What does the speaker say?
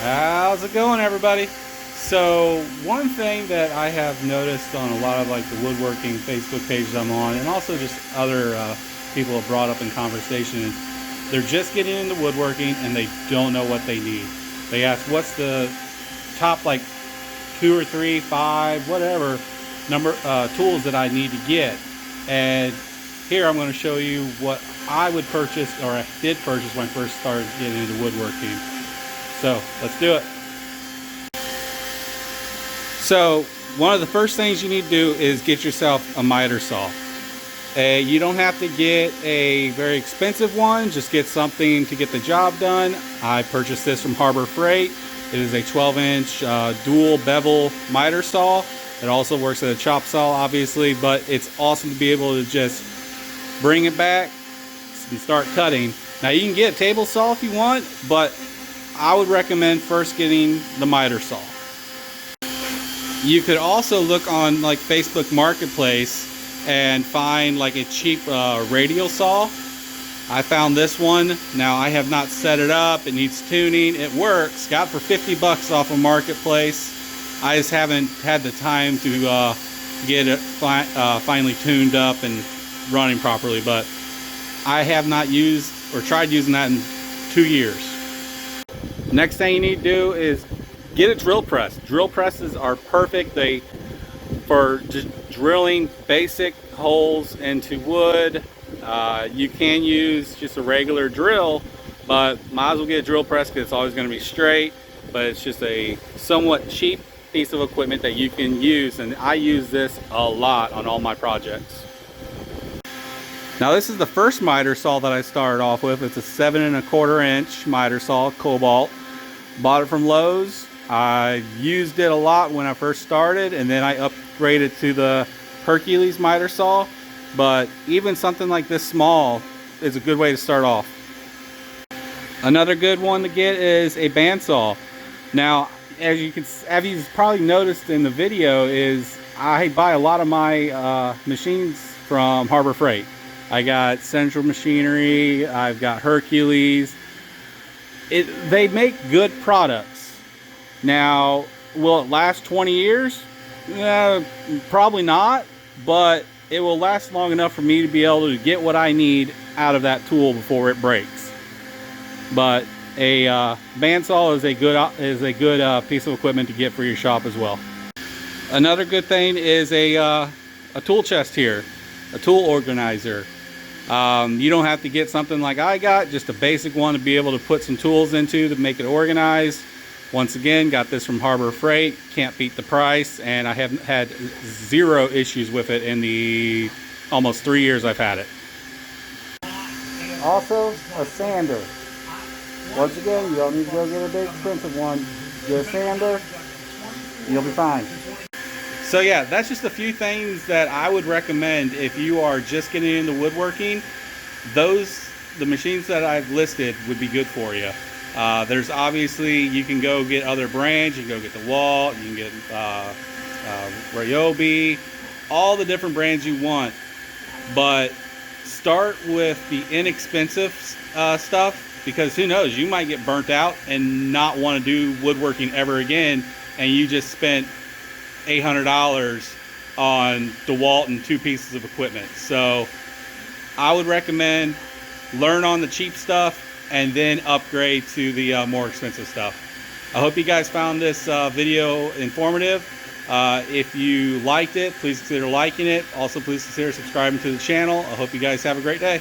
How's it going, everybody? So one thing that I have noticed on a lot of like the woodworking Facebook pages I'm on, and also just other people have brought up in conversation, is they're just getting into woodworking and they don't know what they need. They ask, what's the top like 2 or 3, 5, whatever number tools that I need to get? And here I'm going to show you what I would purchase, or I did purchase when I first started getting into woodworking. So let's do it. So one of the first things you need to do is get yourself a miter saw. You don't have to get a very expensive one, just get something to get the job done. I purchased this from Harbor Freight. It is a 12-inch dual bevel miter saw. It also works as a chop saw, obviously, but it's awesome to be able to just bring it back and start cutting. Now you can get a table saw if you want, but I would recommend first getting the miter saw. You could also look on like Facebook Marketplace and find like a cheap radial saw. I found this one. Now I have not set it up. It needs tuning. It works. Got for 50 bucks off of Marketplace. I just haven't had the time to get it finally tuned up and running properly, but I have not used or tried using that in 2 years. Next thing you need to do is get a drill press. Drill presses are perfect. For just drilling basic holes into wood. You can use just a regular drill, but might as well get a drill press because it's always going to be straight. But it's just a somewhat cheap piece of equipment that you can use, and I use this a lot on all my projects. Now this is the first miter saw that I started off with. It's a 7 1/4 inch miter saw, Cobalt. Bought it from Lowe's. I used it a lot when I first started, and then I upgraded to the Hercules miter saw. But even something like this small is a good way to start off. Another good one to get is a bandsaw. Now, as you've probably noticed in the video, is I buy a lot of my machines from Harbor Freight. I got Central Machinery, I've got Hercules. They make good products. Now, will it last 20 years? Probably not, but it will last long enough for me to be able to get what I need out of that tool before it breaks. But a bandsaw is a good piece of equipment to get for your shop as well. Another good thing is a tool chest here, a tool organizer. You don't have to get something like I got, just a basic one to be able to put some tools into to make it organized. Once again, got this from Harbor Freight. Can't beat the price, and I have had 0 issues with it in the almost 3 years I've had it. Also, a sander. Once again, you don't need to go get a big expensive one. Get a sander, you'll be fine. So yeah, that's just a few things that I would recommend if you are just getting into woodworking. The machines that I've listed would be good for you. There's obviously, you can go get other brands. You can go get DeWalt, you can get Ryobi, all the different brands you want. But start with the inexpensive stuff, because who knows, you might get burnt out and not want to do woodworking ever again, and you just spent $800 on DeWalt and 2 pieces of equipment. So I would recommend learn on the cheap stuff and then upgrade to the more expensive stuff. I hope you guys found this video informative. If you liked it, please consider liking it. Also, please consider subscribing to the channel. I hope you guys have a great day.